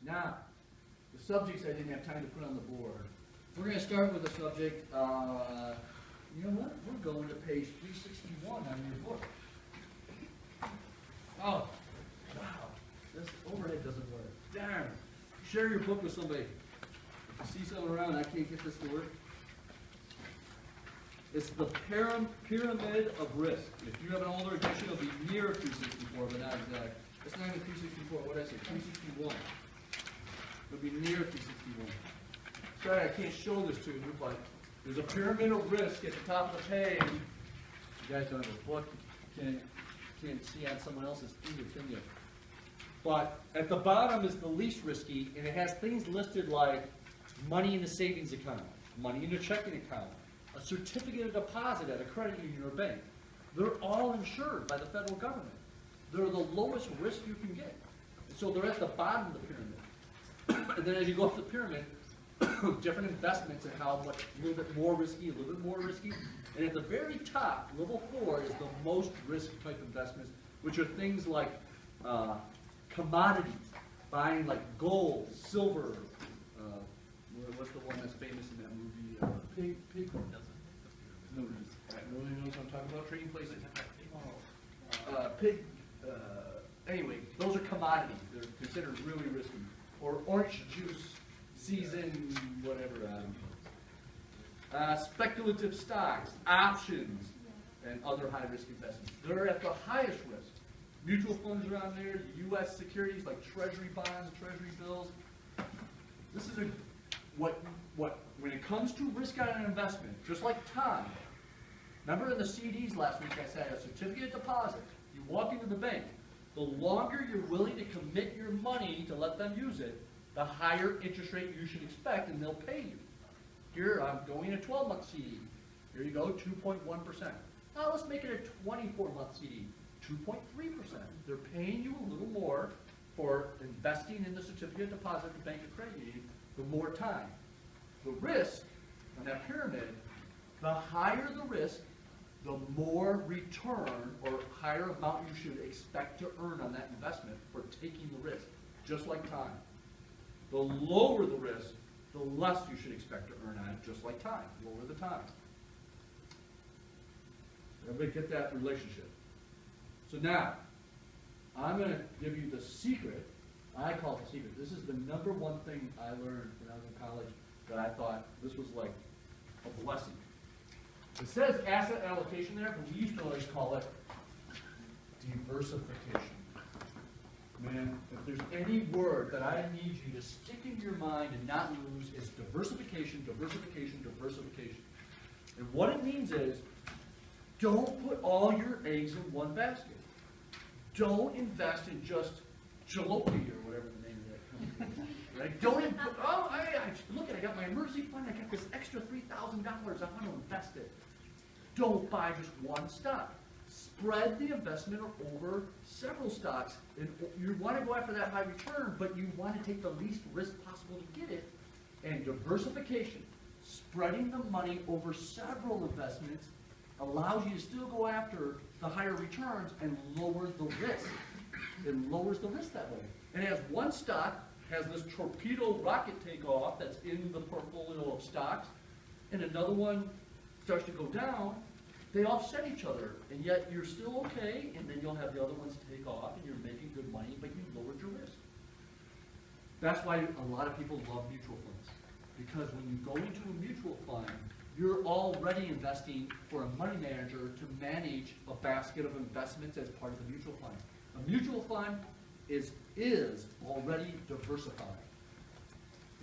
Now, the subjects I didn't have time to put on the board. We're going to start with the subject, you know what? We're going to page 361 on your book. Oh, wow. This overhead doesn't work. Darn. Share your book with somebody. If you see someone around, I can't get this to work. It's the pyramid of risk. If you have an older edition, it'll be near 364, but not exact. It's not even 364. What did I say? 361. It'll be near 361. Sorry, I can't show this to you, but there's a pyramid of risk at the top of the page. You guys don't have a book. You can't see on someone else's finger, can you? But at the bottom is the least risky, and it has things listed like money in a savings account, money in a checking account, a certificate of deposit at a credit union or bank. They're all insured by the federal government. They're the lowest risk you can get. So they're at the bottom of the pyramid. And then as you go up the pyramid, different investments and how much, a little bit more risky, a little bit more risky. And at the very top, level 4 is the most risk type investments, which are things like commodities, buying like gold, silver, what's the one that's famous in that movie? Pig. Nobody knows what I'm talking about. Trading places. Anyway, those are commodities. They're considered really risky. Or orange juice, season, whatever. Speculative stocks, options, and other high-risk investments. They're at the highest risk. Mutual funds are on there. U.S. securities like Treasury bonds and Treasury bills. This is when it comes to risk on an investment, just like time. Remember in the CDs last week I said a certificate of deposit. You walk into the bank. The longer you're willing to commit your money to let them use it, the higher interest rate you should expect, and they'll pay you. Here, I'm going a 12-month CD. Here you go, 2.1%. Now let's make it a 24-month CD, 2.3%. They're paying you a little more for investing in the certificate of deposit at the bank or credit union for more time. The risk on that pyramid, the higher the risk, the more return or higher amount you should expect to earn on that investment for taking the risk, just like time. The lower the risk, the less you should expect to earn on it, just like time. Lower the time. Everybody get that relationship? So now, I'm going to give you the secret. I call it the secret. This is the number one thing I learned when I was in college that I thought this was like a blessing. It says asset allocation there, but we used to always call it diversification. Man, if there's any word that I need you to stick in your mind and not lose, it's diversification, diversification, diversification. And what it means is, don't put all your eggs in one basket. Don't invest in just jalopy or whatever the name of that company is. Right? Don't look, I got my emergency fund, I got this extra $3,000, I want to invest it. Don't buy just one stock. Spread the investment over several stocks. And you want to go after that high return, but you want to take the least risk possible to get it. And diversification, spreading the money over several investments, allows you to still go after the higher returns and lower the risk. It lowers the risk that way. And as one stock has this torpedo rocket takeoff that's in the portfolio of stocks, and another one starts to go down, they offset each other, and yet you're still okay, and then you'll have the other ones take off, and you're making good money, but you lowered your risk. That's why a lot of people love mutual funds, because when you go into a mutual fund, you're already investing for a money manager to manage a basket of investments as part of the mutual fund. A mutual fund is already diversified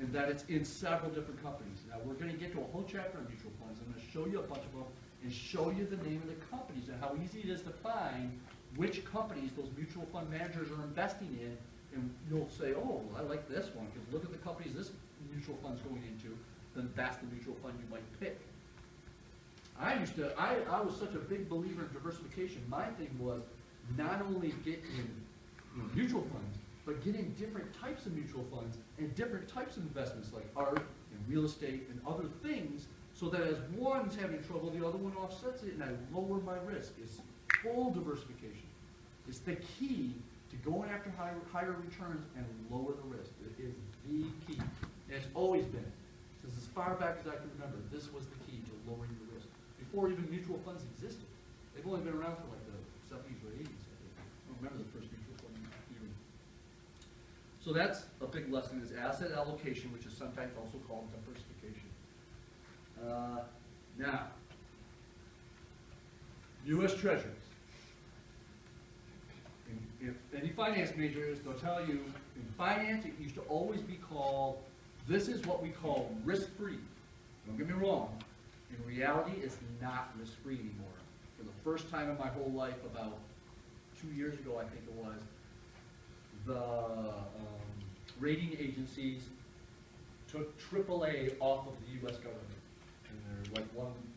in that it's in several different companies. Now we're going to get to a whole chapter on mutual funds. I'm going to show you a bunch of them and show you the name of the companies and how easy it is to find which companies those mutual fund managers are investing in. And you'll say, oh, I like this one because look at the companies this mutual fund's going into. Then that's the mutual fund you might pick. I was such a big believer in diversification. My thing was not only getting mutual funds, but getting different types of mutual funds and different types of investments like art and real estate and other things, so that as one's having trouble, the other one offsets it, and I lower my risk. It's full diversification. It's the key to going after higher returns and lower the risk. It is the key. And it's always been. Since as far back as I can remember, this was the key to lowering the risk. Before even mutual funds existed. They've only been around for like the 70s or 80s, I think. I don't remember the first mutual fund even. So that's a big lesson, is asset allocation, which is sometimes also called diversification. Now, U.S. Treasuries. If any finance majors, they'll tell you, in finance, it used to always be called, this is what we call risk-free. Don't get me wrong. In reality, it's not risk-free anymore. For the first time in my whole life, about 2 years ago, I think it was, the rating agencies took AAA off of the U.S. government. And they're like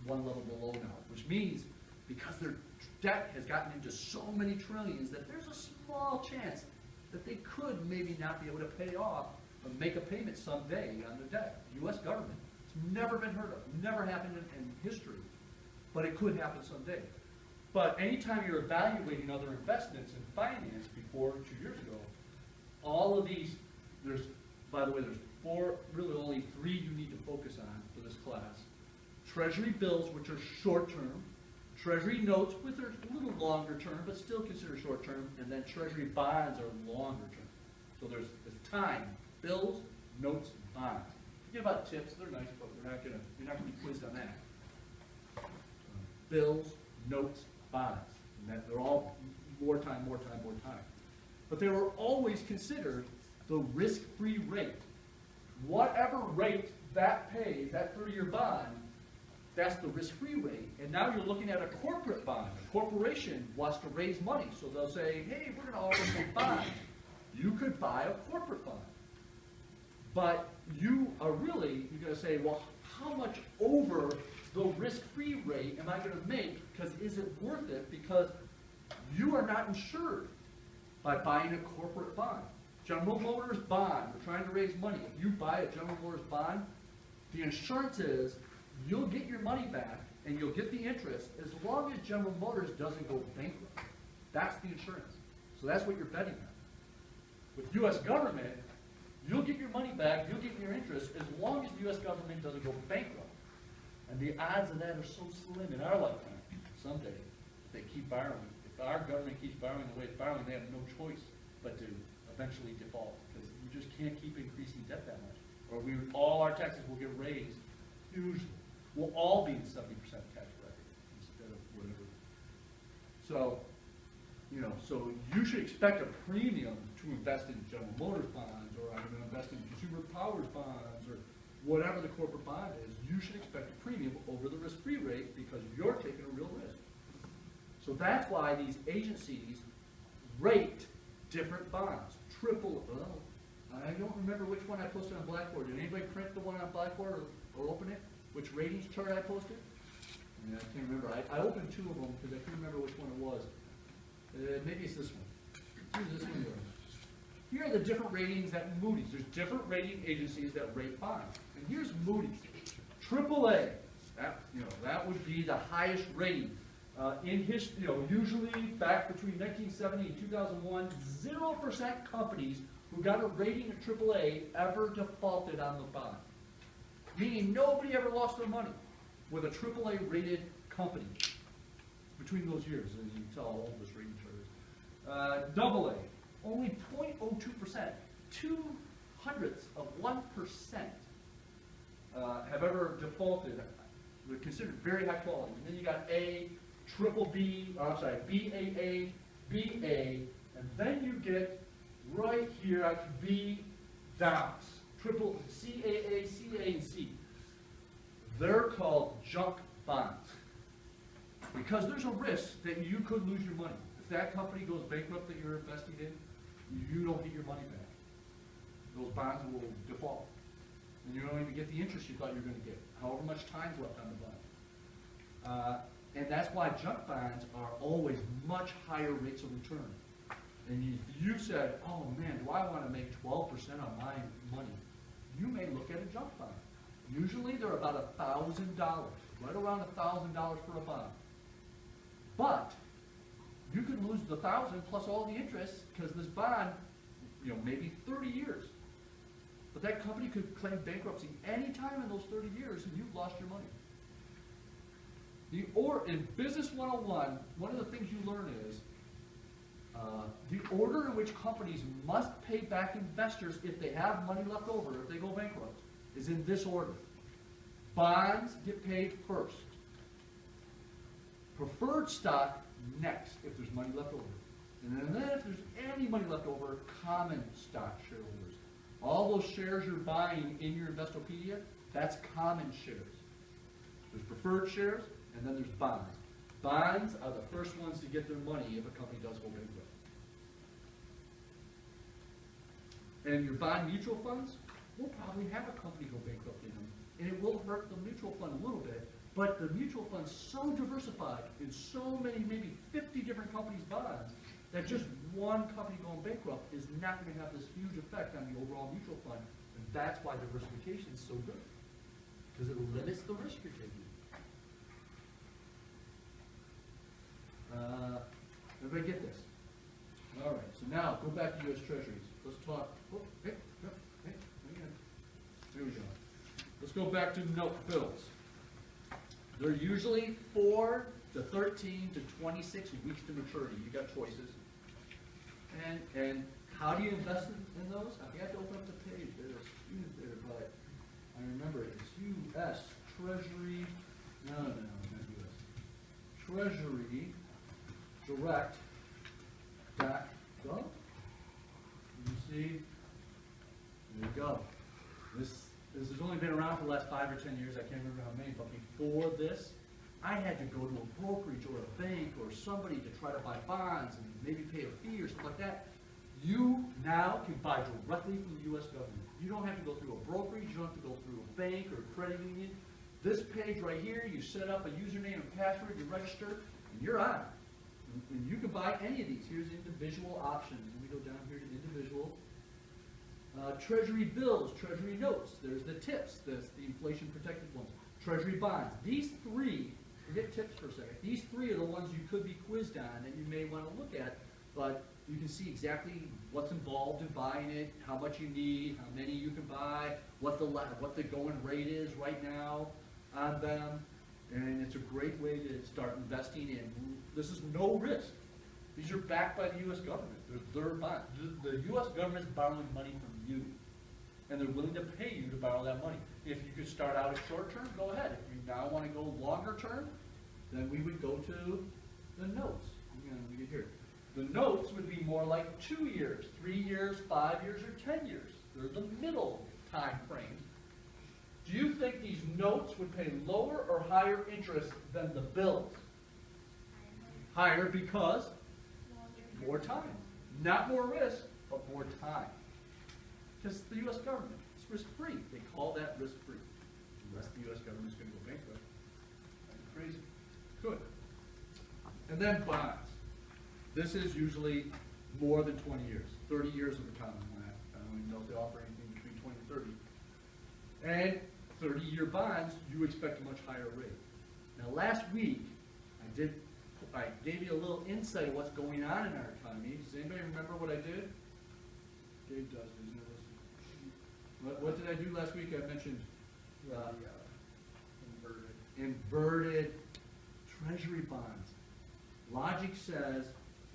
one level below now, which means because their debt has gotten into so many trillions that there's a small chance that they could maybe not be able to pay off or make a payment someday on their debt. U.S. government. It's never been heard of, never happened in history, but it could happen someday. But anytime you're evaluating other investments in finance before 2 years ago, all of these, by the way, there's really only 3 you need to focus on for this class. Treasury bills, which are short-term, Treasury notes, which are a little longer term, but still considered short term, and then Treasury bonds are longer term. So there's time, bills, notes, bonds. Forget about tips, they're nice, but you're not gonna be quizzed on that. Bills, notes, bonds. And that they're all more time. But they were always considered the risk-free rate. Whatever rate that pays, that 30-year bond, that's the risk-free rate. And now you're looking at a corporate bond. A corporation wants to raise money, so they'll say, hey, we're going to offer some bonds. You could buy a corporate bond. But you're going to say, well, how much over the risk-free rate am I going to make? Because is it worth it? Because you are not insured by buying a corporate bond. General Motors bond, we're trying to raise money. If you buy a General Motors bond, the insurance is you'll get your money back and you'll get the interest as long as General Motors doesn't go bankrupt. That's the insurance. So that's what you're betting on. With U.S. government, you'll get your money back, you'll get your interest as long as the U.S. government doesn't go bankrupt. And the odds of that are so slim in our lifetime. Someday, if they keep borrowing, if our government keeps borrowing the way it's borrowing, they have no choice but to eventually default, because you just can't keep increasing debt that much. Or all our taxes will get raised hugely. We'll all be in 70% tax bracket instead of whatever. So, so you should expect a premium to invest in General Motors bonds, or I'm going to invest in Consumer Powers bonds, or whatever the corporate bond is. You should expect a premium over the risk-free rate because you're taking a real risk. So that's why these agencies rate different bonds. I don't remember which one I posted on Blackboard. Did anybody print the one on Blackboard or open it? Which ratings chart I posted? Yeah, I can't remember. I opened 2 of them because I couldn't remember which one it was. Maybe it's this one. Here's this one. Here are the different ratings at Moody's. There's different rating agencies that rate bonds. And here's Moody's. AAA. That would be the highest rating. In history, usually back between 1970 and 2001, 0% companies who got a rating of AAA ever defaulted on the bond. Meaning nobody ever lost their money with a AAA rated company between those years. And you can tell how old this rating chart is. AA, only 0.02%, 0.02% have ever defaulted. They're considered very high quality. And then you got A, BAA, BA, and then you get right here at B downs, triple CAA, CA, and C. They're called junk bonds because there's a risk that you could lose your money. If that company goes bankrupt that you're investing in, you don't get your money back. Those bonds will default. And you don't even get the interest you thought you were going to get, however much time's left on the bond. And that's why junk bonds are always much higher rates of return. And you said, oh man, do I want to make 12% on my money? You may look at a junk bond. Usually they're about $1,000, right around $1,000 for a bond. But you could lose the 1,000 plus all the interest, because this bond, maybe 30 years. But that company could claim bankruptcy any time in those 30 years, and you've lost your money. In Business 101, one of the things you learn is the order in which companies must pay back investors if they have money left over, if they go bankrupt, is in this order. Bonds get paid first. Preferred stock next, if there's money left over. And then if there's any money left over, common stock shareholders. All those shares you're buying in your Investopedia, that's common shares. There's preferred shares, and then there's bonds. Bonds are the first ones to get their money if a company does go bankrupt. And your bond mutual funds will probably have a company go bankrupt in them. And it will hurt the mutual fund a little bit, but the mutual fund's so diversified in so many, maybe 50 different companies' bonds, that just one company going bankrupt is not going to have this huge effect on the overall mutual fund. And that's why diversification is so good, because it limits the risk you're taking. Everybody get this? All right, so now go back to U.S. Treasuries. Let's talk. Oh, hey, hang on. Here we go. Let's go back to note bills. They're usually 4 to 13 to 26 weeks to maturity. You got choices. And how do you invest in those? I forgot to open up the page. There's a student there, but I remember it. It's U.S. Treasury. No, not U.S. Treasury Direct. Gov. You see? There you go. This has only been around for the last 5 or 10 years. I can't remember how many, but before this, I had to go to a brokerage or a bank or somebody to try to buy bonds and maybe pay a fee or something like that. You now can buy directly from the U.S. government. You don't have to go through a brokerage. You don't have to go through a bank or a credit union. This page right here, you set up a username and password, you register, and you're on. And you can buy any of these. Here's individual options. Let me go down here to individual. Treasury bills, treasury notes. There's the tips, the inflation protected ones. Treasury bonds. These three, forget tips for a second, these three are the ones you could be quizzed on and you may want to look at, but you can see exactly what's involved in buying it, how much you need, how many you can buy, what the going rate is right now on them. And it's a great way to start investing in. This is no risk. These are backed by the U.S. government. They're bonds. The U.S. government is borrowing money from you, and they're willing to pay you to borrow that money. If you could start out as short term, go ahead. If you now want to go longer term, then we would go to the notes. Let me get here. The notes would be more like 2 years, 3 years, 5 years, or 10 years. They're the middle time frames. Do you think these notes would pay lower or higher interest than the bills? Higher because more time. Not more risk, but more time. Because the U.S. government is risk-free. They call that risk-free. Unless the U.S. government is going to go bankrupt. That's crazy. Good. And then bonds. This is usually more than 20 years. 30 years of the common law. I don't even know if they offer anything between 20 and 30. And 30-year bonds, you expect a much higher rate. Now last week, I gave you a little insight of what's going on in our economy. Does anybody remember what I did? Dave does, but he's not listening. What did I do last week? I mentioned inverted treasury bonds. Logic says,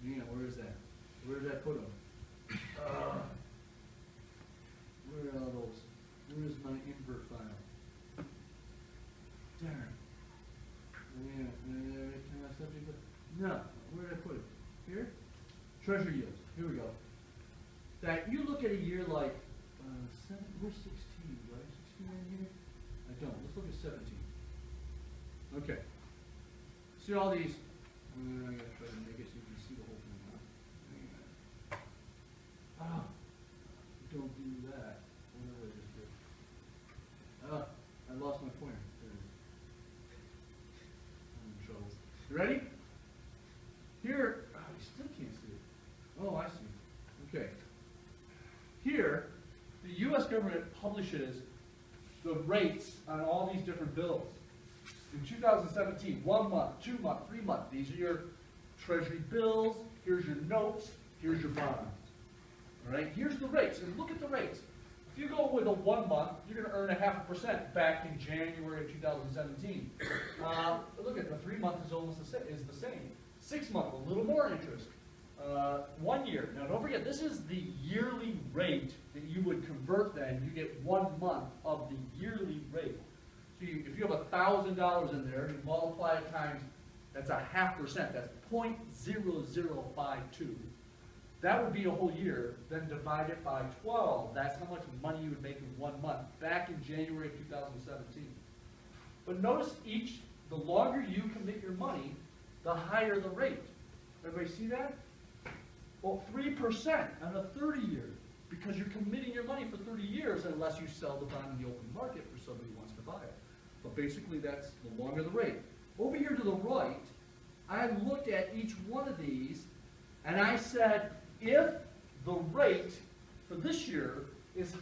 where is that? Where did I put them? Where are those? Where is my invert file? Darn. No, where did I put it? Here? Treasury yields. Here we go. That you look at a year like, we're 16, right? 16 in here? I don't. Let's look at 17. Okay. See all these? I gotta try to make it so you can see the whole thing now. Ah, don't do that. What did I just do? I lost my pointer. There it is. I'm in trouble. You ready? Here, you still can't see it. Oh, I see. Okay. Here, the U.S. government publishes the rates on all these different bills. In 2017, 1 month, 2 month, 3 month, these are your Treasury bills, here's your notes, here's your bonds. All right, here's the rates, and look at the rates. If you go with a 1 month, you're going to earn 0.5% back in January of 2017. Look at the 3 month is almost the same. 6 month, a little more interest. 1 year. Now don't forget, this is the yearly rate that you would convert then. You get 1 month of the yearly rate. So if you have $1,000 in there, you multiply it times, that's 0.5%. That's 0.0052. That would be a whole year. Then divide it by 12. That's how much money you would make in 1 month back in January of 2017. But notice the longer you commit your money, the higher the rate. Everybody see that? Well, 3% on a 30 year, because you're committing your money for 30 years unless you sell the bond in the open market for somebody who wants to buy it. But basically, that's the longer the rate. Over here to the right, I looked at each one of these, and I said, if the rate for this year is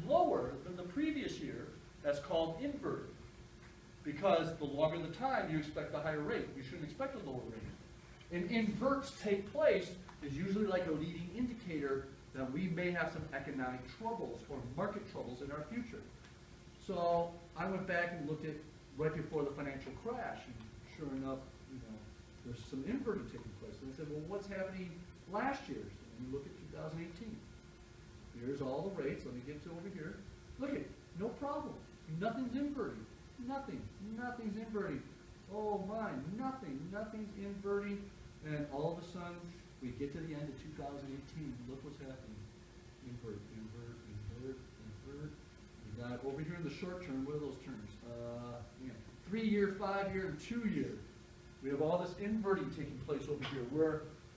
lower than the previous year, that's called inverted. Because the longer the time, you expect a higher rate. You shouldn't expect a lower rate. And inverts take place is usually like a leading indicator that we may have some economic troubles or market troubles in our future. So I went back and looked at right before the financial crash, and sure enough, there's some inverting taking place. And I said, well, what's happening last year? So you look at 2018. Here's all the rates. Let me get to over here. Look at, no problem. Nothing's inverting. Nothing's inverting. Oh my, nothing's inverting. And all of a sudden, we get to the end of 2018. Look what's happening. Invert. We got over here in the short term, what are those terms? 3 year, 5 year, and 2 year. We have all this inverting taking place over here,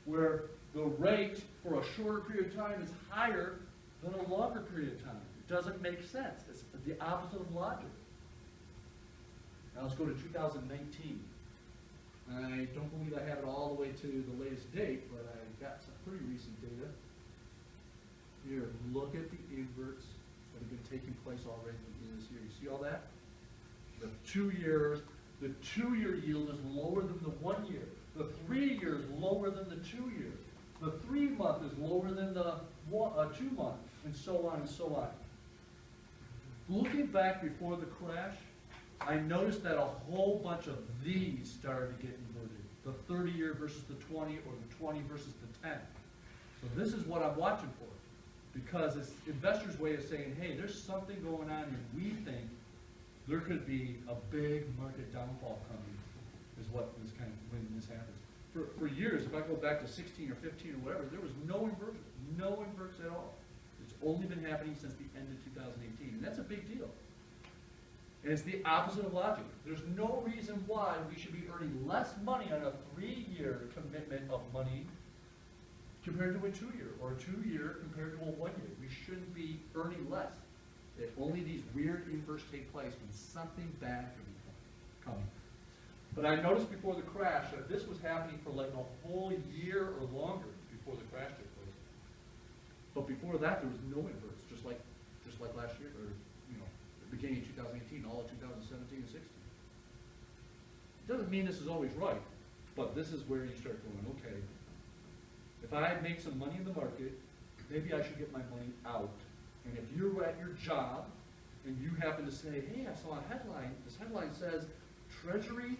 where the rate for a shorter period of time is higher than a longer period of time. It doesn't make sense. It's the opposite of logic. Now let's go to 2019. I don't believe I have it all the way to the latest date, but I got some pretty recent data. Here, look at the inverts that have been taking place already in this year. You see all that? The 2 years, the 2 year yield is lower than the 1 year. The 3 year is lower than the 2 year. The 3 month is lower than the 2 month, and so on and so on. Looking back before the crash, I noticed that a whole bunch of these started to get inverted. The 30 year versus the 20, or the 20 versus the 10. So this is what I'm watching for, because it's investors' way of saying, hey, there's something going on and we think there could be a big market downfall coming, is what is kind of when this happens. For years, if I go back to 16 or 15 or whatever, there was no inversion, no inverts at all. It's only been happening since the end of 2018, and that's a big deal. And it's the opposite of logic. There's no reason why we should be earning less money on a 3 year commitment of money compared to a 2 year, or a 2 year compared to a 1 year. We shouldn't be earning less. If only these weird inverts take place when something bad could be coming. But I noticed before the crash that this was happening for like a whole year or longer before the crash took place. But before that, there was no inverts, just like last year, or the beginning of 2018, all of 2017 and 16. It doesn't mean this is always right, but this is where you start going, okay, if I make some money in the market, maybe I should get my money out. And if you're at your job and you happen to say, hey, I saw a headline, this headline says Treasury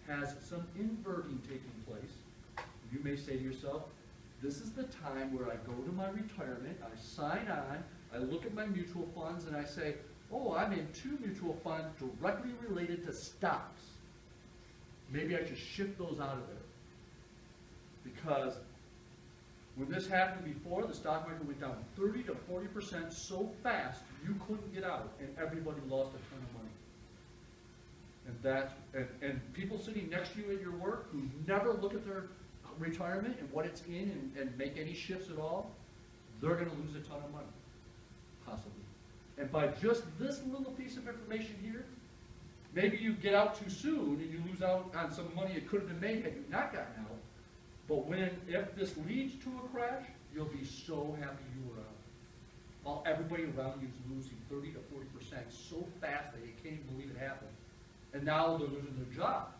has some inverting taking place, you may say to yourself, this is the time where I go to my retirement, I sign on, I look at my mutual funds, and I say, oh, I'm in 2 mutual funds directly related to stocks. Maybe I should shift those out of there. Because when this happened before, the stock market went down 30 to 40% so fast, you couldn't get out, and everybody lost a ton of money. And people sitting next to you at your work who never look at their retirement and what it's in and make any shifts at all, they're going to lose a ton of money, possibly. And by just this little piece of information here, maybe you get out too soon and you lose out on some money that could have been made had you not gotten out. But if this leads to a crash, you'll be so happy you were out. While everybody around you is losing 30 to 40% so fast that you can't even believe it happened. And now they're losing their job.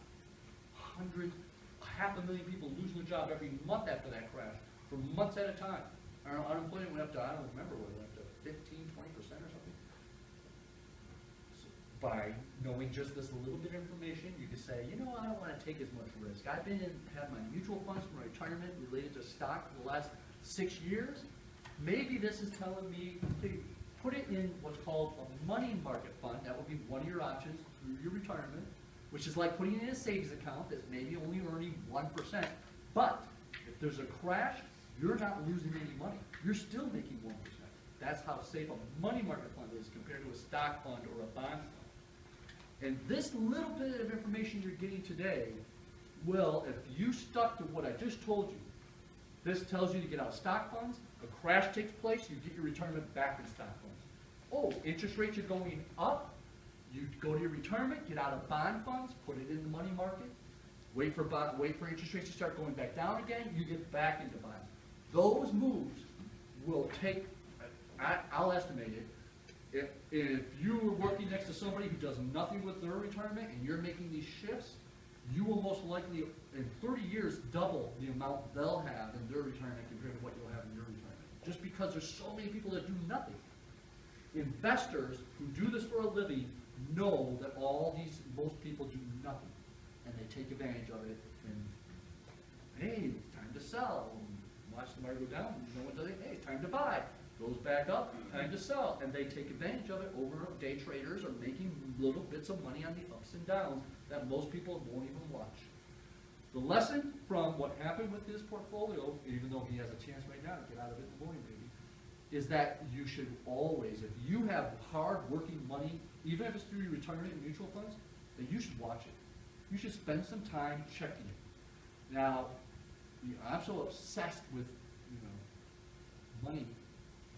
500,000 people losing their job every month after that crash, for months at a time. Our unemployment went up to, I don't remember what it went up to, 15, 20% or something. So by knowing just this little bit of information, you could say, you know, I don't want to take as much risk. I've been in, have my mutual funds for my retirement related to stock for the last 6 years. Maybe this is telling me to put it in what's called a money market fund. That would be one of your options through your retirement, which is like putting it in a savings account that's maybe only earning 1%. But if there's a crash, you're not losing any money. You're still making 1%. That's how safe a money market fund is compared to a stock fund or a bond fund. And this little bit of information you're getting today will, if you stuck to what I just told you, this tells you to get out of stock funds, a crash takes place, you get your retirement back in stock funds. Oh, interest rates are going up, you go to your retirement, get out of bond funds, put it in the money market, wait for interest rates to start going back down again, you get back into bonds. Those moves will take, I'll estimate it, if you were working next to somebody who does nothing with their retirement and you're making these shifts, you will most likely, in 30 years, double the amount they'll have in their retirement compared to what you'll have in your retirement. Just because there's so many people that do nothing. Investors who do this for a living know that most people do nothing. And they take advantage of it, and hey, it's time to sell. Watch the market go down, no one does it, hey, time to buy. Goes back up, time to sell. And they take advantage of it over. Day traders are making little bits of money on the ups and downs that most people won't even watch. The lesson from what happened with his portfolio, even though he has a chance right now to get out of it in the morning maybe, is that you should always, if you have hard working money, even if it's through your retirement and mutual funds, then you should watch it. You should spend some time checking it. Now, I'm so obsessed with money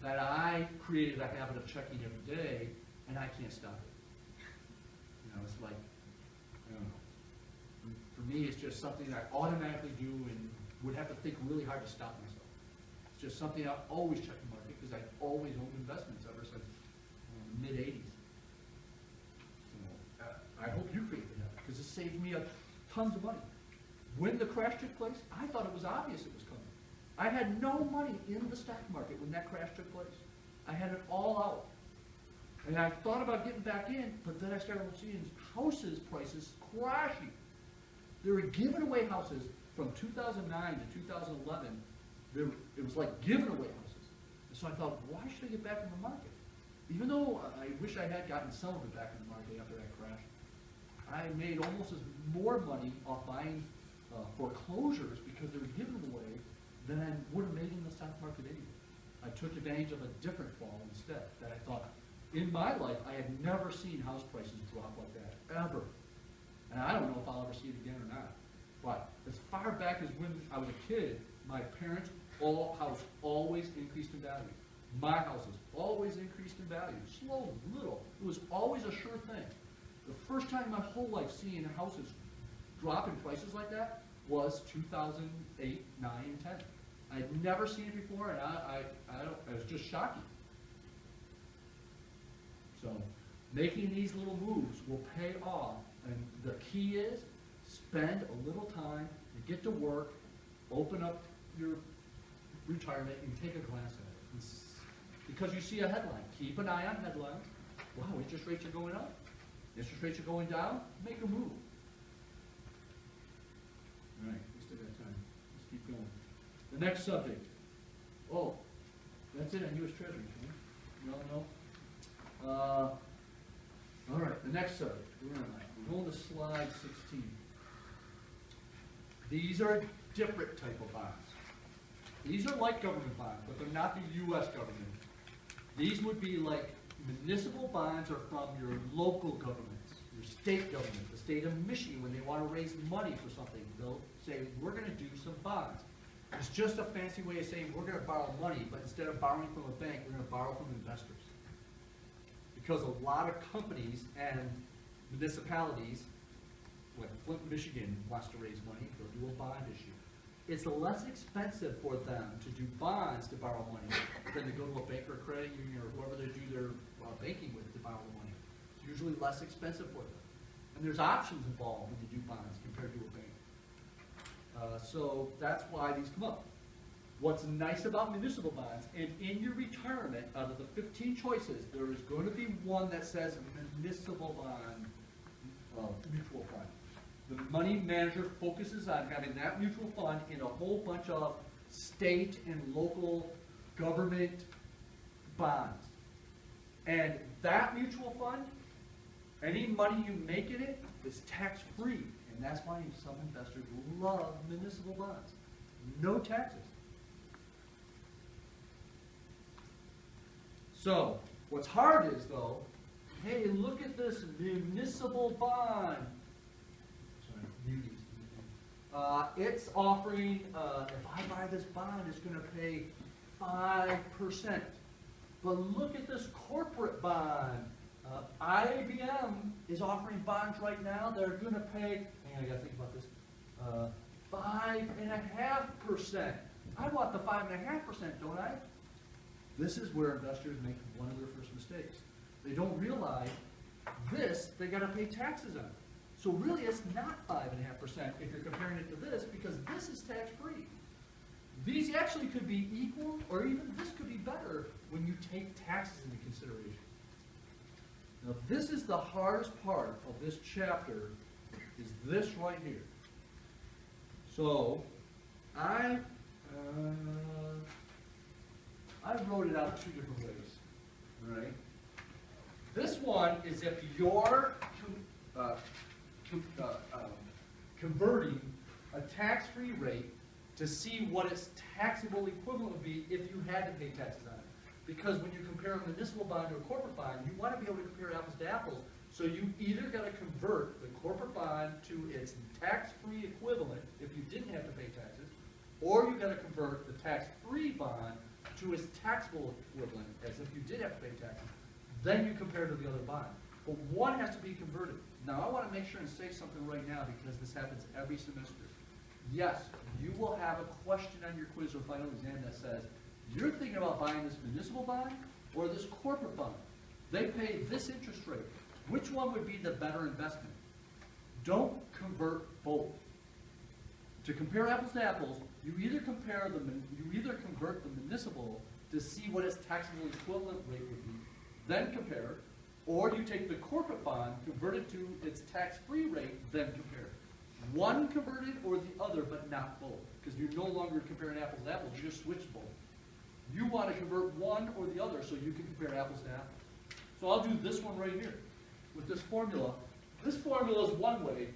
that I created a habit of checking every day, and I can't stop it. It's like, I don't know. For me, it's just something that I automatically do and would have to think really hard to stop myself. It's just something I always check the market because I always owned investments ever since the mid-'80s. So, I hope you create that because it saves me tons of money. When the crash took place, I thought it was obvious it was coming. I had no money in the stock market when that crash took place. I had it all out. And I thought about getting back in, but then I started seeing houses prices crashing. They were giving away houses from 2009 to 2011. It was like giving away houses. And so I thought, why should I get back in the market? Even though I wish I had gotten some of it back in the market after that crash, I made almost as more money off buying foreclosures because they were giving them away than I would have made in the stock market anyway. I took advantage of a different fall instead that I thought, in my life, I had never seen house prices drop like that, ever. And I don't know if I'll ever see it again or not. But as far back as when I was a kid, my parents' house always increased in value. My house has always increased in value, slowly, little. It was always a sure thing. The first time in my whole life seeing houses drop in prices like that was 2008, 9, and 10. I'd never seen it before, and it was just shocking. So making these little moves will pay off, and the key is spend a little time and get to work, open up your retirement, and take a glance at it. Because you see a headline. Keep an eye on headlines. Wow, interest rates are going up. Interest rates are going down. Make a move. All right, we still got time. Let's keep going. The next subject. Oh, that's it on U.S. Treasury. No. All right, the next subject. We're going to slide 16. These are different type of bonds. These are like government bonds, but they're not the U.S. government. These would be like municipal bonds are from your local governments, your state government, the state of Michigan. When they want to raise money for something, they'll say, we're going to do some bonds. It's just a fancy way of saying we're going to borrow money, but instead of borrowing from a bank, we're going to borrow from investors. Because a lot of companies and municipalities, like Flint, Michigan, wants to raise money, they'll do a bond issue. It's less expensive for them to do bonds to borrow money than to go to a bank or a credit union or whoever they do their banking with to borrow the money. It's usually less expensive for them. And there's options involved when you do bonds compared to a bank. So that's why these come up. What's nice about municipal bonds, and in your retirement, out of the 15 choices, there is going to be one that says municipal bond, mutual fund. The money manager focuses on having that mutual fund in a whole bunch of state and local government bonds. And that mutual fund, any money you make in it is tax-free. And that's why some investors love municipal bonds. No taxes. So, what's hard is, though, hey, look at this municipal bond. Sorry, munis. It's offering, if I buy this bond, it's going to pay 5%. But look at this corporate bond. IBM is offering bonds right now. They're going to pay, hang on, I got to think about this, 5.5%. I want the 5.5%, don't I? This is where investors make one of their first mistakes. They don't realize this, they got to pay taxes on. So really, it's not 5.5% if you're comparing it to this, because this is tax-free. These actually could be equal, or even this could be better when you take taxes into consideration. Now, this is the hardest part of this chapter, is this right here. So, I wrote it out 2 different ways, right? This one is if you're converting a tax-free rate to see what its taxable equivalent would be if you had to pay taxes on it. Because when you compare a municipal bond to a corporate bond, you want to be able to compare apples to apples. So you either got to convert the corporate bond to its tax-free equivalent if you didn't have to pay taxes, or you got to convert the tax-free bond to its taxable equivalent as if you did have to pay taxes. Then you compare to the other bond. But one has to be converted. Now I want to make sure and say something right now because this happens every semester. Yes, you will have a question on your quiz or final exam that says, you're thinking about buying this municipal bond or this corporate bond. They pay this interest rate. Which one would be the better investment? Don't convert both. To compare apples to apples, you either convert the municipal to see what its taxable equivalent rate would be, then compare, or you take the corporate bond, convert it to its tax-free rate, then compare. One converted or the other, but not both, because you're no longer comparing apples to apples, you just switch both. You want to convert one or the other so you can compare apples to apples. So I'll do this one right here with this formula. This formula is one way.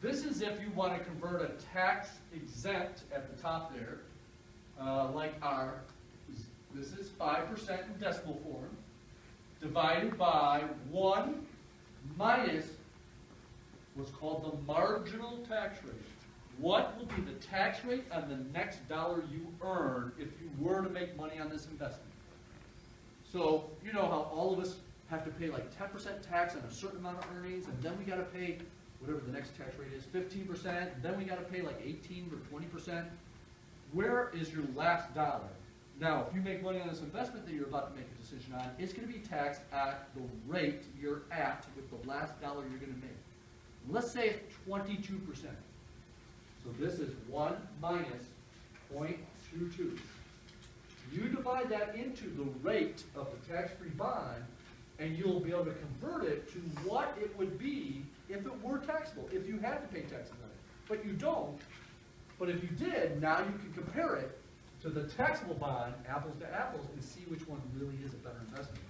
This is if you want to convert a tax exempt at the top there, like this is 5% in decimal form, divided by 1 minus what's called the marginal tax rate. What will be the tax rate on the next dollar you earn if you were to make money on this investment? So, you know how all of us have to pay like 10% tax on a certain amount of earnings, and then we got to pay whatever the next tax rate is, 15%, and then we got to pay like 18 or 20%. Where is your last dollar? Now, if you make money on this investment that you're about to make a decision on, it's going to be taxed at the rate you're at with the last dollar you're going to make. Let's say it's 22%. So this is 1 minus 0.22. You divide that into the rate of the tax-free bond, and you'll be able to convert it to what it would be if it were taxable, if you had to pay taxes on it. But you don't. But if you did, now you can compare it to the taxable bond, apples to apples, and see which one really is a better investment.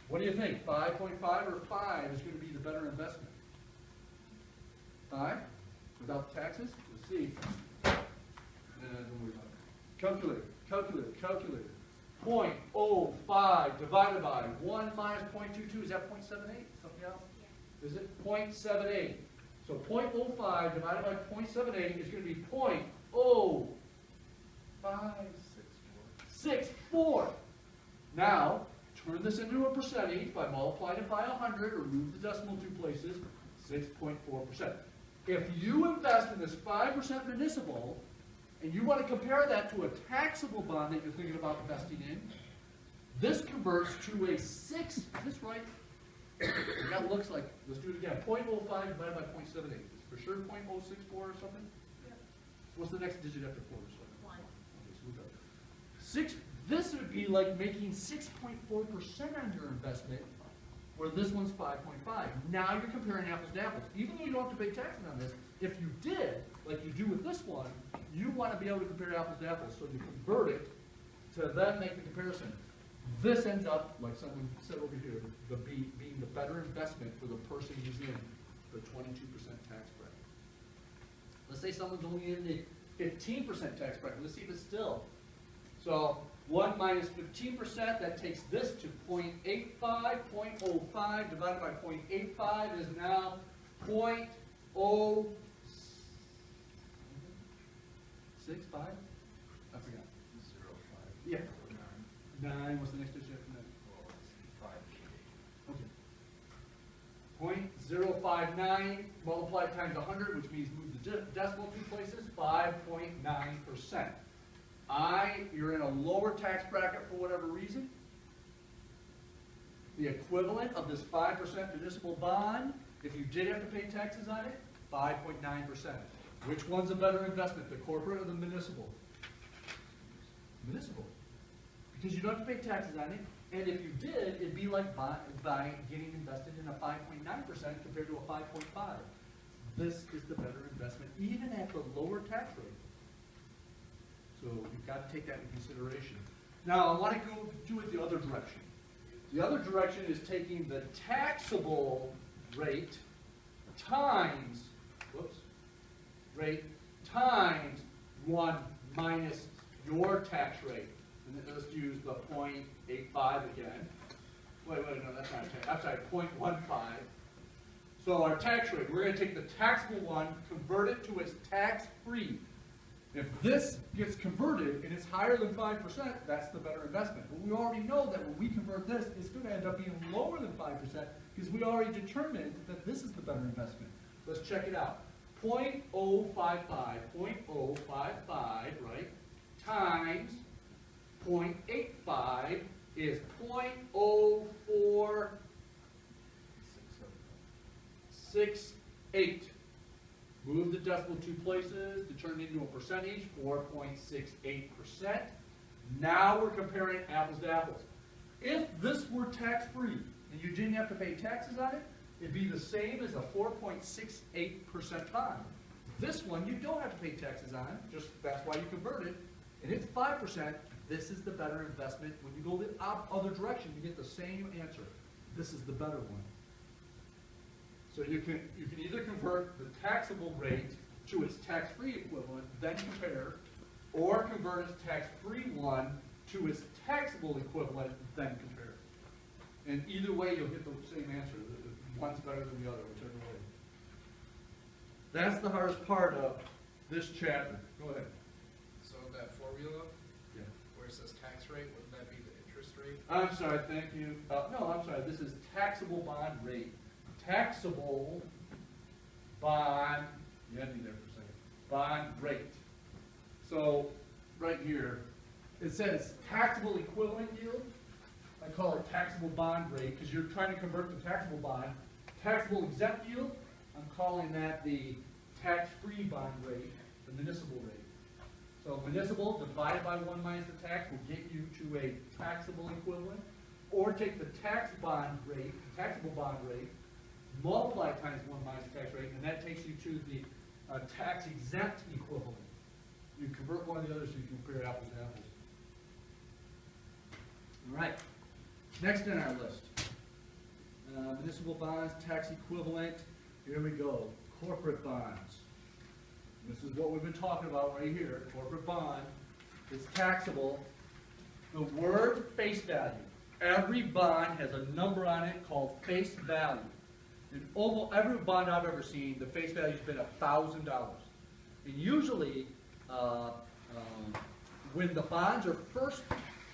What do you think? 5.5 or 5 is going to be the better investment? 5? Without taxes? Let's see. Don't worry about it. Calculator, calculator, calculator. 0.05 divided by 1 minus 0.22. Is that 0.78? Help me out? Yeah. Is it 0.78? So 0.05 divided by 0.78 is going to be 0.0564. Now, turn this into a percentage by multiplying it by 100, or move the decimal 2 places, 6.4%. If you invest in this 5% municipal, and you want to compare that to a taxable bond that you're thinking about investing in, this converts to a 6, is this right? That looks like, let's do it again, 0.05 divided by 0.78. For sure 0.064 or something? What's the next digit after 4? So, 1. okay, so we go. This would be like making 6.4% on your investment, where this one's 5.5. Now you're comparing apples to apples. Even though you don't have to pay taxes on this, if you did, like you do with this one, you want to be able to compare apples to apples. So you convert it to then make the comparison. This ends up, like someone said over here, being the better investment for the person who's in the 22% tax bracket. Let's say someone's only in the 15% tax bracket. Let's see if it's still. So 1 minus 15%, that takes this to 0.85. 0.05 divided by 0.85 is now 0.065? I forgot. 0.5. Yeah. 9, what's the next digit after that? Well, it's 5. 0.059 multiplied times 100, which means move the decimal 2 places, 5.9%. You're in a lower tax bracket for whatever reason. The equivalent of this 5% municipal bond, if you did have to pay taxes on it, 5.9%. Which one's a better investment, the corporate or the municipal? Municipal. Because you don't have to pay taxes on it, and if you did, it'd be like by getting invested in a 5.9% compared to a 5.5. This is the better investment, even at the lower tax rate. So you've got to take that into consideration. Now, I want to go do it the other direction. The other direction is taking the taxable rate times, rate times 1 minus your tax rate. And then let's use the 0.85 again. Wait, no, that's not a tax. I'm sorry, 0.15. So our tax rate, we're going to take the taxable one, convert it to its tax-free. If this gets converted and it's higher than 5%, that's the better investment. But we already know that when we convert this, it's going to end up being lower than 5% because we already determined that this is the better investment. Let's check it out. 0.055, 0.055, right, times 0.85 is 0.0468. Move the decimal 2 places to turn it into a percentage, 4.68%. Now we're comparing apples to apples. If this were tax-free and you didn't have to pay taxes on it, it'd be the same as a 4.68% bond. This one you don't have to pay taxes on, just that's why you convert it, and it's 5%. This is the better investment. When you go the other direction, you get the same answer. This is the better one. So you can either convert the taxable rate to its tax-free equivalent, then compare, or convert its tax-free one to its taxable equivalent, then compare. And either way, you'll get the same answer. One's better than the other, whichever way. That's the hardest part of this chapter. Go ahead. So that formula, Yeah. where it says tax rate, wouldn't that be the interest rate? I'm sorry, thank you. No, I'm sorry, this is taxable bond rate. Taxable bond, you had me there for a second, bond rate. So, right here, it says taxable equivalent yield. I call it taxable bond rate because you're trying to convert the taxable bond. Taxable exempt yield, I'm calling that the tax-free bond rate, the municipal rate. So municipal divided by 1 minus the tax will get you to a taxable equivalent. Or take the tax bond rate, taxable bond rate, multiply times 1 minus the tax rate, and that takes you to the tax exempt equivalent. You convert one or the other so you can compare apples to apples. All right. Next on our list, municipal bonds, tax equivalent. Here we go. Corporate bonds. This is what we've been talking about right here. Corporate bond is taxable. The word face value. Every bond has a number on it called face value. In almost every bond I've ever seen, the face value's been $1,000. And usually, when the bonds are first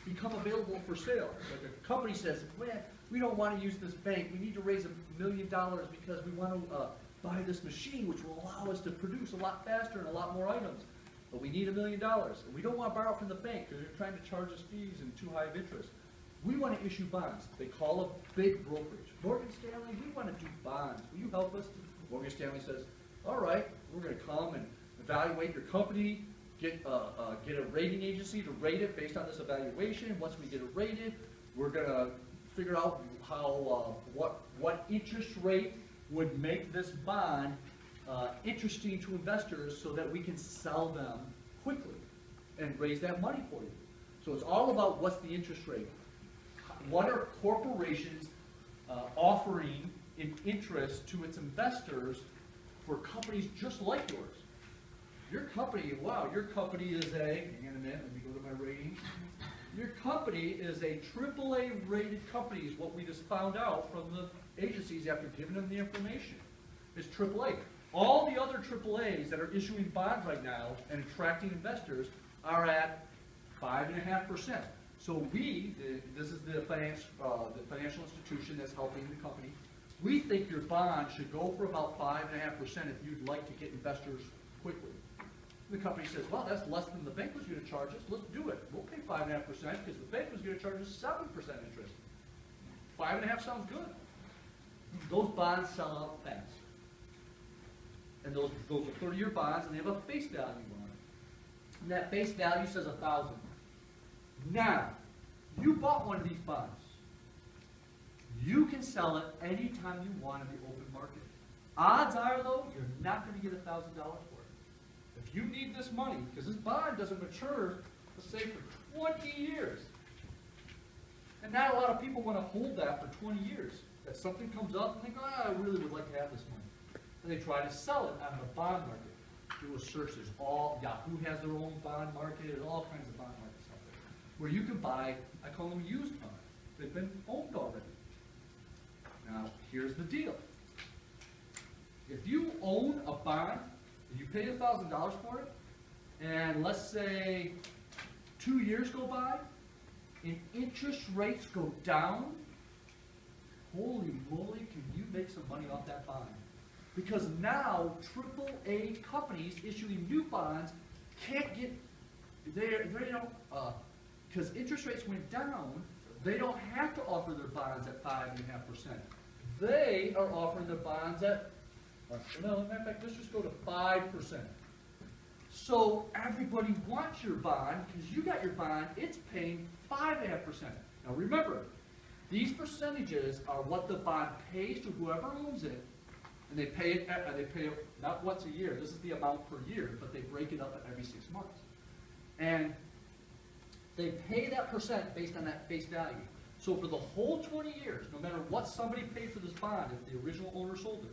become available for sale, like a company says, man, we don't want to use this bank, we need to raise $1 million because we want to buy this machine which will allow us to produce a lot faster and a lot more items. But we need $1 million, and we don't want to borrow from the bank because they're trying to charge us fees and too high of interest. We want to issue bonds. They call a big brokerage. Morgan Stanley, we want to do bonds. Will you help us? Morgan Stanley says, all right, we're going to come and evaluate your company, get a rating agency to rate it based on this evaluation. Once we get it rated, we're gonna figure out how, what interest rate would make this bond interesting to investors so that we can sell them quickly and raise that money for you. So it's all about what's the interest rate. What are corporations offering in interest to its investors for companies just like yours? Your company, wow, your company is a, hang on a minute, let me go to my ratings. Your company is a AAA rated company is what we just found out from the agencies after giving them the information. It's AAA. All the other AAAs that are issuing bonds right now and attracting investors are at 5.5%. So this is the financial institution that's helping the company. We think your bond should go for about 5.5% if you'd like to get investors quickly. The company says, well, that's less than the bank was going to charge us. Let's do it. We'll pay 5.5% because the bank was going to charge us 7% interest. 5.5 sounds good. Those bonds sell out fast. And those are 30-year bonds, and they have a face value on it. And that face value says 1,000. Now, you bought one of these bonds. You can sell it anytime you want in the open market. Odds are, though, you're not going to get $1,000 for it. If you need this money, because this bond doesn't mature, let's say, for 20 years. And not a lot of people want to hold that for 20 years. That something comes up and they go, I really would like to have this money. And they try to sell it on the bond market. Do a search. There's Yahoo has their own bond market. There's all kinds of bond markets out there where you can buy, I call them used bonds. They've been owned already. Now, here's the deal. If you own a bond, and you pay $1,000 for it, and let's say 2 years go by, and interest rates go down, holy moly, can you make some money off that bond? Because now AAA companies issuing new bonds can't get, because interest rates went down, they don't have to offer their bonds at 5.5%. They are offering their bonds at, no, in fact, let's just go to 5%. So everybody wants your bond because you got your bond, it's paying 5.5%. Now remember, these percentages are what the bond pays to whoever owns it, and they pay it not once a year. This is the amount per year, but they break it up at every 6 months. And they pay that percent based on that face value. So for the whole 20 years, no matter what somebody paid for this bond, if the original owner sold it,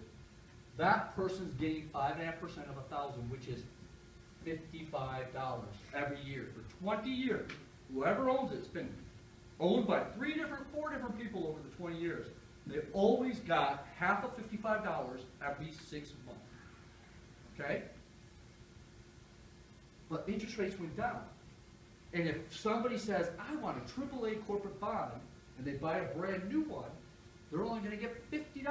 that person's getting 5.5% of 1,000, which is $55 every year for 20 years. Whoever owns it, it's been owned by 4 different people over the 20 years. They've always got half of $55 every 6 months. Okay? But interest rates went down. And if somebody says, I want a AAA corporate bond, and they buy a brand new one, they're only going to get $50.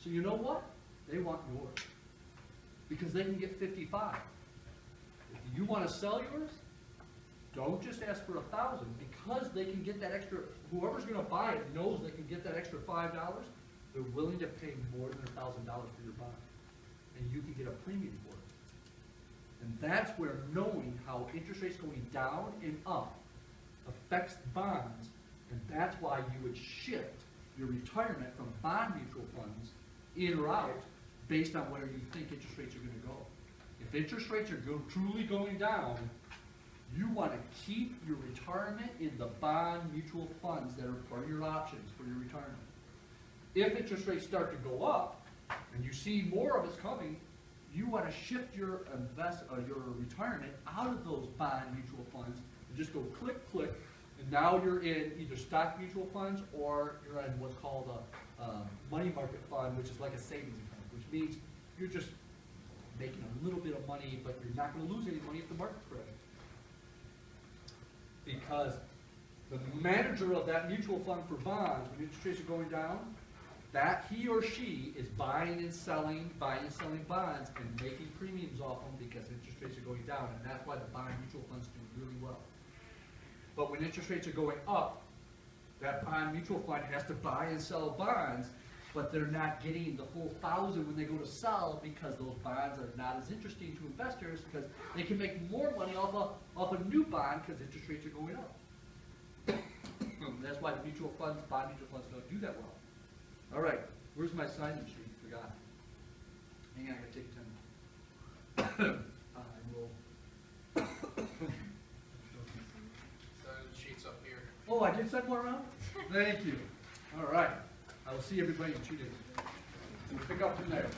So you know what? They want yours. Because they can get 55. If you want to sell yours, don't just ask for 1,000. Because they can get that extra, whoever's going to buy it knows they can get that extra $5, they're willing to pay more than $1,000 for your bond. And you can get a premium for it. And that's where knowing how interest rates going down and up affects bonds, and that's why you would shift your retirement from bond mutual funds in or out based on where you think interest rates are going to go. If interest rates are truly going down, you want to keep your retirement in the bond mutual funds that are part of your options for your retirement. If interest rates start to go up, and you see more of it's coming, you want to shift your retirement out of those bond mutual funds and just go click, click, and now you're in either stock mutual funds or you're in what's called a money market fund, which is like a savings account, which means you're just making a little bit of money, but you're not going to lose any money if the market crashes. Because the manager of that mutual fund for bonds, when interest rates are going down, that he or she is buying and selling bonds and making premiums off them because interest rates are going down, and that's why the bond mutual funds do really well. But when interest rates are going up, that bond mutual fund has to buy and sell bonds but they're not getting the full 1,000 when they go to sell because those bonds are not as interesting to investors because they can make more money off a new bond because interest rates are going up. That's why the mutual funds, bond mutual funds don't do that well. All right, where's my sign-in sheet? Forgot. Hang on, I gotta take 10. I will. The sheet's up here. Oh, I did send one around? Thank you. All right. I will see everybody in 2 days. We'll pick up from there.